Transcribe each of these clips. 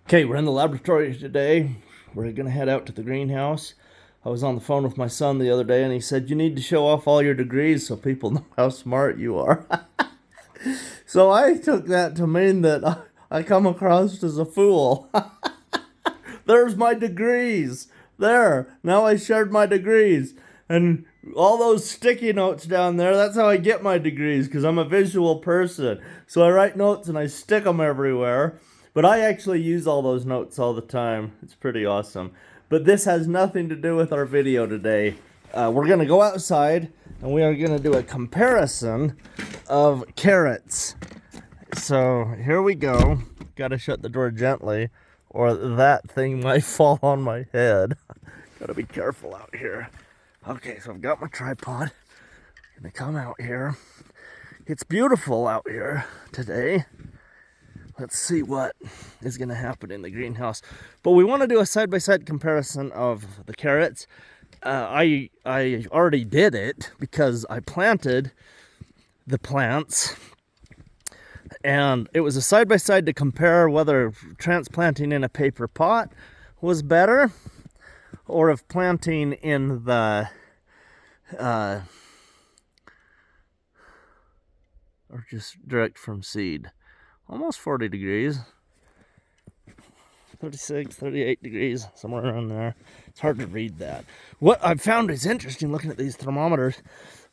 Okay, we're in the laboratory today. We're gonna head out to the greenhouse. I was on the phone with my son the other day and he said, you need to show off all your degrees so people know how smart you are. So I took that to mean that I come across as a fool. There's my degrees. There. Now I shared my degrees. And all those sticky notes down there, that's how I get my degrees, because I'm a visual person. So I write notes and I stick them everywhere. But I actually use all those notes all the time. It's pretty awesome. But this has nothing to do with our video today. We're going to go outside and we are going to do a comparison of carrots. So here we go. Gotta shut the door gently or that thing might fall on my head. Gotta be careful out here. Okay, so I've got my tripod. Gonna come out here. It's beautiful out here today. Let's see what is gonna happen in the greenhouse. But we want to do a side-by-side comparison of the carrots. I already did it because I planted the plants. And it was a side-by-side to compare whether transplanting in a paper pot was better or if planting in the or just direct from seed. Almost 40 degrees. 36, 38 degrees, somewhere around there. It's hard to read that. What I've found is interesting looking at these thermometers.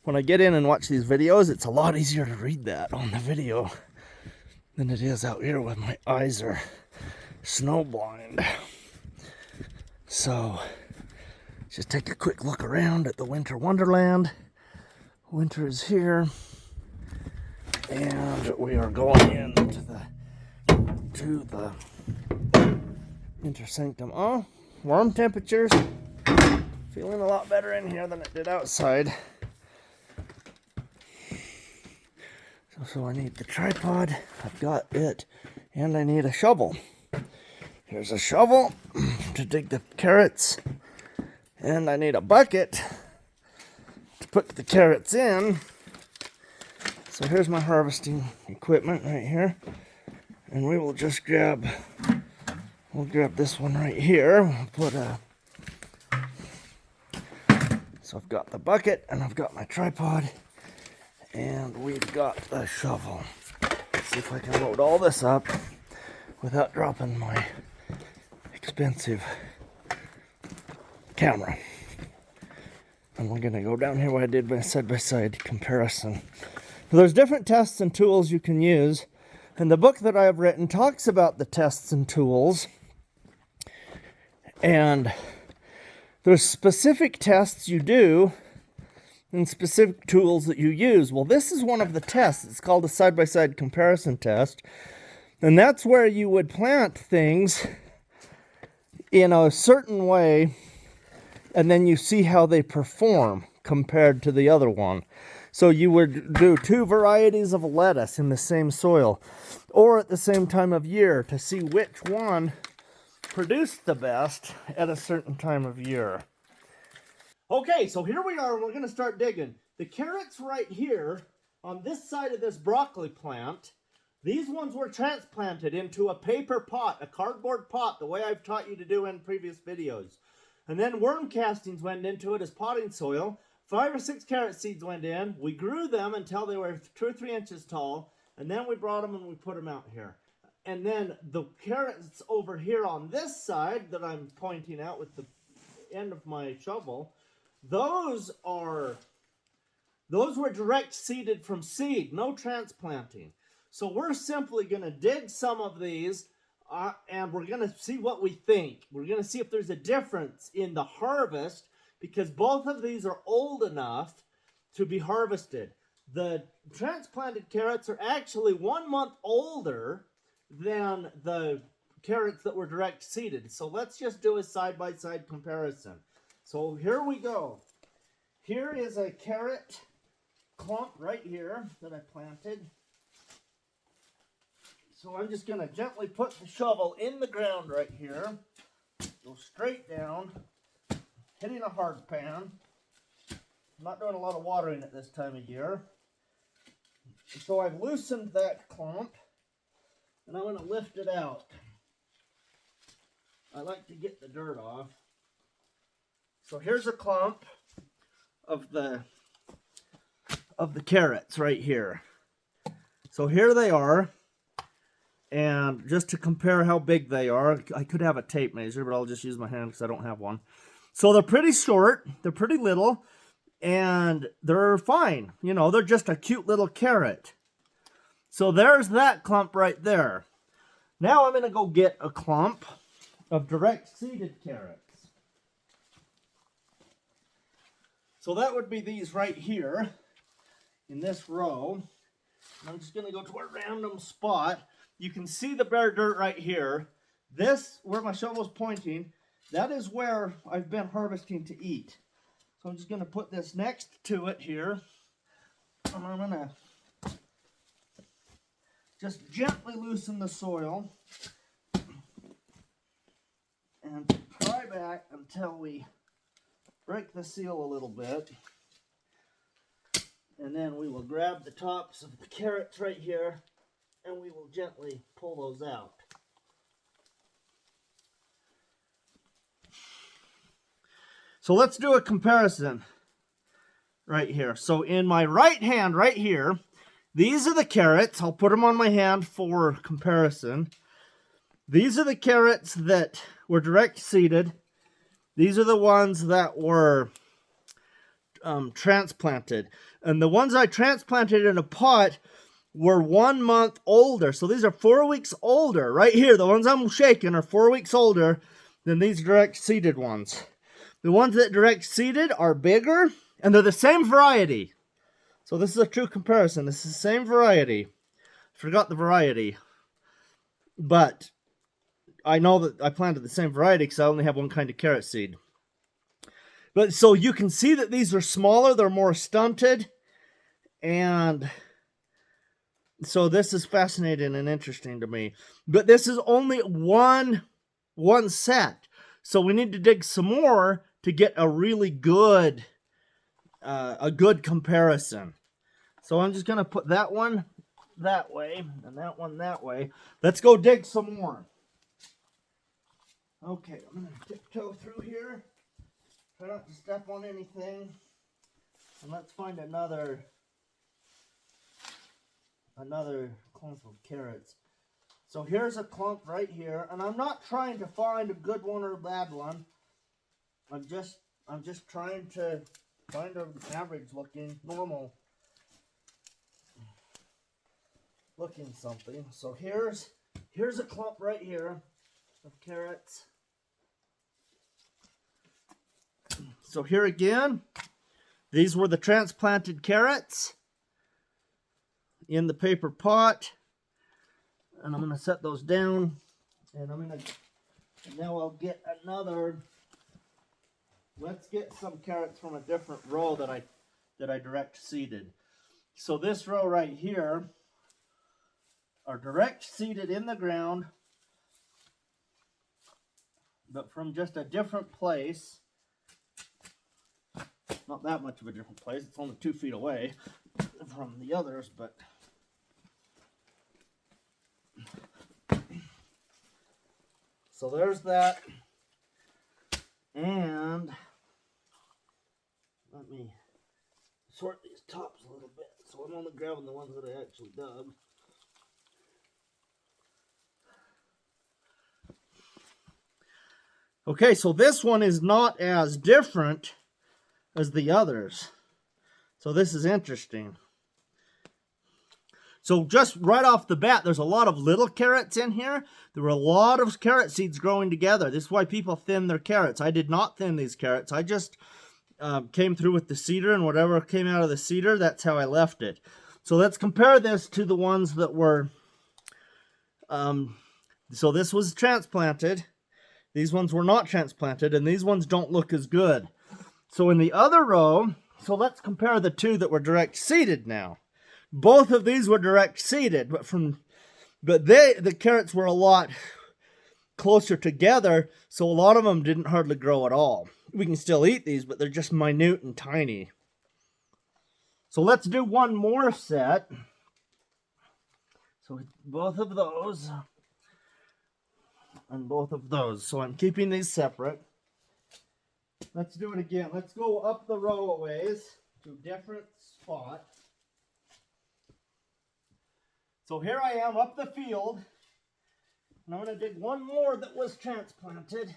When I get in and watch these videos, it's a lot easier to read that on the video than it is out here when my eyes are snowblind. So, just take a quick look around at the winter wonderland. Winter is here, and we are going into the winter sanctum. Oh, warm temperatures. Feeling a lot better in here than it did outside. So I need the tripod, I've got it, and I need a shovel. Here's a shovel to dig the carrots, and I need a bucket to put the carrots in. So here's my harvesting equipment right here, and we will just we'll grab this one right here. So I've got the bucket, and I've got my tripod, and we've got the shovel. Let's see if I can load all this up without dropping my expensive camera. And we're gonna go down here where I did my side-by-side comparison. There's different tests and tools you can use, and the book that I have written talks about the tests and tools. And there's specific tests you do and specific tools that you use. Well, this is one of the tests. It's called a side-by-side comparison test. And that's where you would plant things in a certain way, and then you see how they perform compared to the other one. So you would do two varieties of lettuce in the same soil or at the same time of year to see which one produced the best at a certain time of year. Okay, so here we are, we're going to start digging. The carrots right here, on this side of this broccoli plant, these ones were transplanted into a paper pot, a cardboard pot, the way I've taught you to do in previous videos. And then worm castings went into it as potting soil. 5 or 6 carrot seeds went in. We grew them until they were 2 or 3 inches tall, and then we brought them and we put them out here. And then the carrots over here on this side that I'm pointing out with the end of my shovel, those were direct seeded from seed, no transplanting. So we're simply going to dig some of these and we're going to see what we think. We're going to see if there's a difference in the harvest because both of these are old enough to be harvested. The transplanted carrots are actually 1 month older than the carrots that were direct seeded. So let's just do a side-by-side comparison. So here we go. Here is a carrot clump right here that I planted. So I'm just going to gently put the shovel in the ground right here. Go straight down, hitting a hard pan. I'm not doing a lot of watering at this time of year. So I've loosened that clump, and I'm going to lift it out. I like to get the dirt off. So here's a clump of the carrots right here. So here they are. And just to compare how big they are, I could have a tape measure, but I'll just use my hand because I don't have one. So they're pretty short, they're pretty little, and they're fine. You know, they're just a cute little carrot. So there's that clump right there. Now I'm going to go get a clump of direct seeded carrots. So that would be these right here in this row. I'm just going to go to a random spot. You can see the bare dirt right here. This, where my shovel's pointing, that is where I've been harvesting to eat. So I'm just going to put this next to it here. And I'm going to just gently loosen the soil. And pry back until we break the seal a little bit. And then we will grab the tops of the carrots right here, and we will gently pull those out. So let's do a comparison right here. So in my right hand right here, these are the carrots. I'll put them on my hand for comparison. These are the carrots that were direct seeded. These are the ones that were transplanted. And the ones I transplanted in a pot were 1 month older. So these are 4 weeks older. Right here, the ones I'm shaking are 4 weeks older than these direct seeded ones. The ones that direct seeded are bigger, and they're the same variety. So this is a true comparison. This is the same variety. Forgot the variety. But I know that I planted the same variety because I only have one kind of carrot seed. But so you can see that these are smaller, they're more stunted, and so this is fascinating and interesting to me. But this is only one set. So we need to dig some more to get a really good comparison. So I'm just going to put that one that way and that one that way. Let's go dig some more. Okay, I'm going to tiptoe through here. Try not to step on anything. And let's find another clump of carrots. So here's a clump right here, and I'm not trying to find a good one or a bad one. I'm just trying to find an average looking, normal looking something. So here's a clump right here of carrots. So here again, these were the transplanted carrots in the paper pot. And I'm going to set those down. And now I'll get another. Let's get some carrots from a different row that I direct seeded. So this row right here are direct seeded in the ground, but from just a different place. Not that much of a different place. It's only 2 feet away from the others, but so there's that. And let me sort these tops a little bit. So I'm only grabbing the ones that I actually dug. Okay, so this one is not as different as the others. So this is interesting. So just right off the bat, there's a lot of little carrots in here. There were a lot of carrot seeds growing together. This is why people thin their carrots. I did not thin these carrots. I just came through with the seeder, and whatever came out of the seeder, that's how I left it. So let's compare this to the ones that were, so this was transplanted. These ones were not transplanted, and these ones don't look as good. So in the other row, so let's compare the two that were direct seeded now. Both of these were direct seeded, but the carrots were a lot closer together, so a lot of them didn't hardly grow at all. We can still eat these, but they're just minute and tiny. So let's do one more set. So both of those. on both of those. So I'm keeping these separate. Let's do it again. Let's go up the row a ways to a different spot. So here I am up the field, and I'm going to dig one more that was transplanted.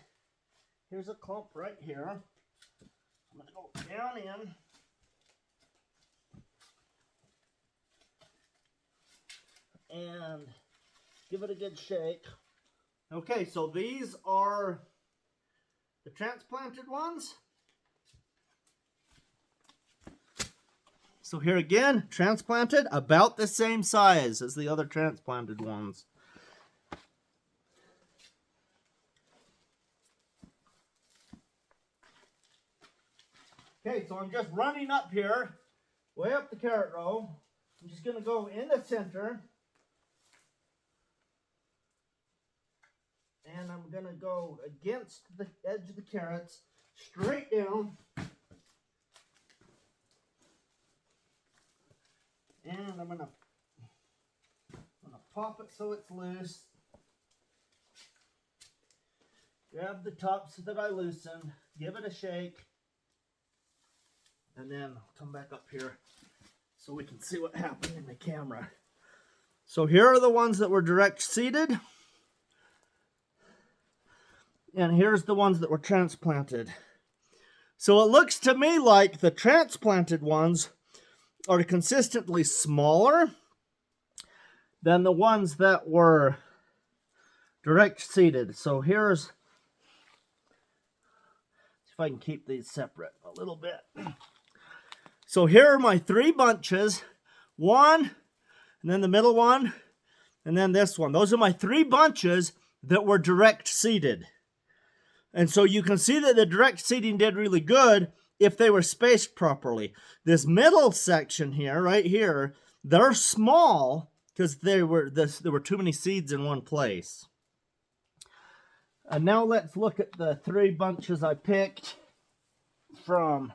Here's a clump right here. I'm going to go down in. And give it a good shake. Okay, so these are the transplanted ones. So here again, transplanted, about the same size as the other transplanted ones. Okay, so I'm just running up here, way up the carrot row. I'm just going to go in the center. And I'm going to go against the edge of the carrots, straight down. And I'm going to pop it so it's loose. Grab the tops that I loosened, give it a shake, and then come back up here so we can see what happened in the camera. So here are the ones that were direct seeded. And here's the ones that were transplanted. So it looks to me like the transplanted ones are consistently smaller than the ones that were direct seeded. So here's, see if I can keep these separate a little bit. So here are my 3 bunches. One, and then the middle one, and then this one. Those are my 3 bunches that were direct seeded. And so you can see that the direct seeding did really good if they were spaced properly. This middle section here, right here, they're small because there were too many seeds in one place. And now let's look at the 3 bunches I picked from.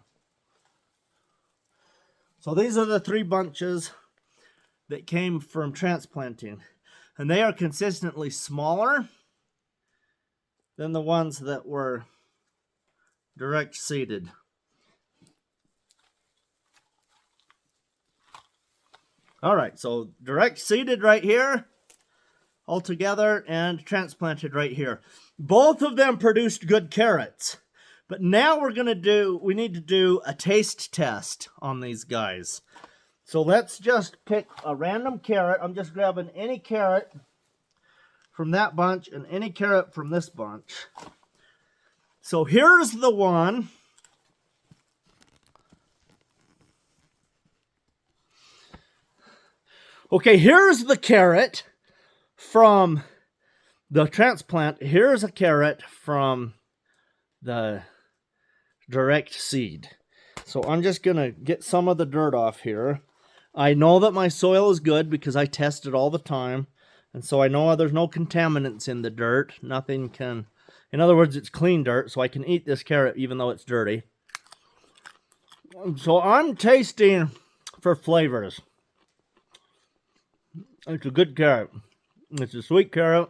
So these are the 3 bunches that came from transplanting. And they are consistently smaller than the ones that were direct seeded. All right, so direct seeded right here, all together, and transplanted right here. Both of them produced good carrots. But now we need to do a taste test on these guys. So let's just pick a random carrot. I'm just grabbing any carrot from that bunch and any carrot from this bunch. So here's the one. Okay, here's the carrot from the transplant. Here's a carrot from the direct seed. So I'm just going to get some of the dirt off here. I know that my soil is good because I test it all the time. And so I know there's no contaminants in the dirt. Nothing can, in other words, it's clean dirt, so I can eat this carrot even though it's dirty. So I'm tasting for flavors. It's a good carrot. It's a sweet carrot.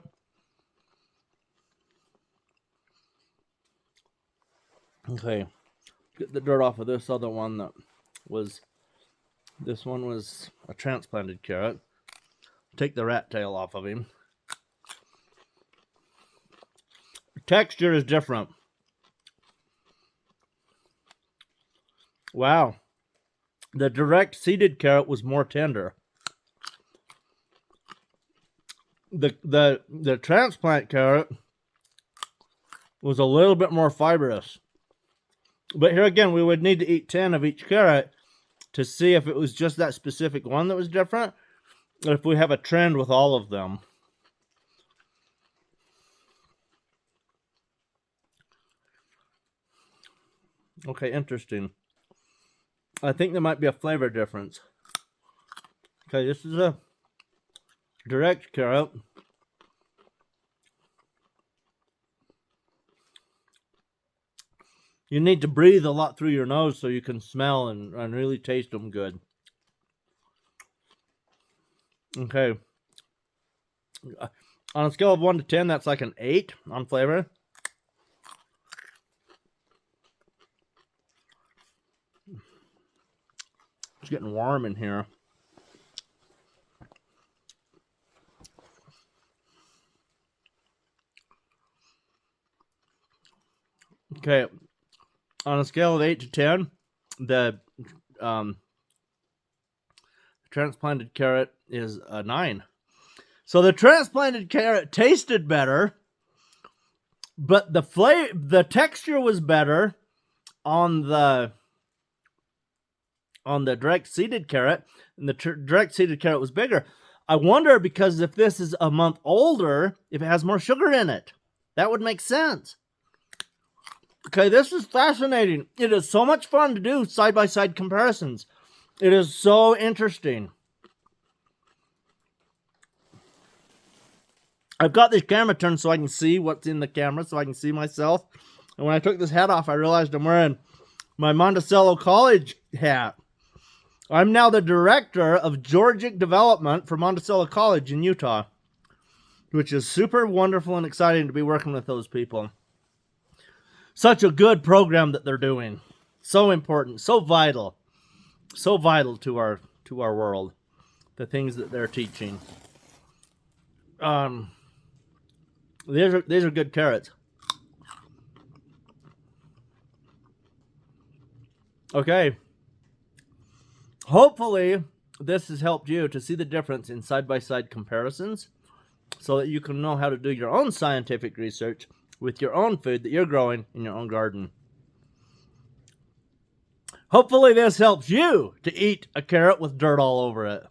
Okay, get the dirt off of this other one that was, this one was a transplanted carrot. Take the rat tail off of him. The texture is different. Wow. The direct seeded carrot was more tender. The transplant carrot was a little bit more fibrous. But here again, we would need to eat 10 of each carrot to see if it was just that specific one that was different, or if we have a trend with all of them. Okay, interesting. I think there might be a flavor difference. Okay, this is a direct carrot. You need to breathe a lot through your nose so you can smell and really taste them good. Okay. On a scale of 1 to 10, that's like an 8 on flavor. It's getting warm in here. Okay, on a scale of 8 to 10, the transplanted carrot is a 9. So the transplanted carrot tasted better, but the texture was better on the direct seeded carrot, and the direct seeded carrot was bigger. I wonder, because if this is a month older, if it has more sugar in it. That would make sense. Okay, this is fascinating. It is so much fun to do side-by-side comparisons. It is so interesting. I've got this camera turned so I can see what's in the camera, so I can see myself. And when I took this hat off, I realized I'm wearing my Monticello College hat. I'm now the director of Georgic Development for Monticello College in Utah, which is super wonderful and exciting to be working with those people. Such a good program that they're doing. So important, so vital to our world. The things that they're teaching. These are good carrots. Okay. Hopefully, this has helped you to see the difference in side-by-side comparisons so that you can know how to do your own scientific research with your own food that you're growing in your own garden. Hopefully this helps you to eat a carrot with dirt all over it.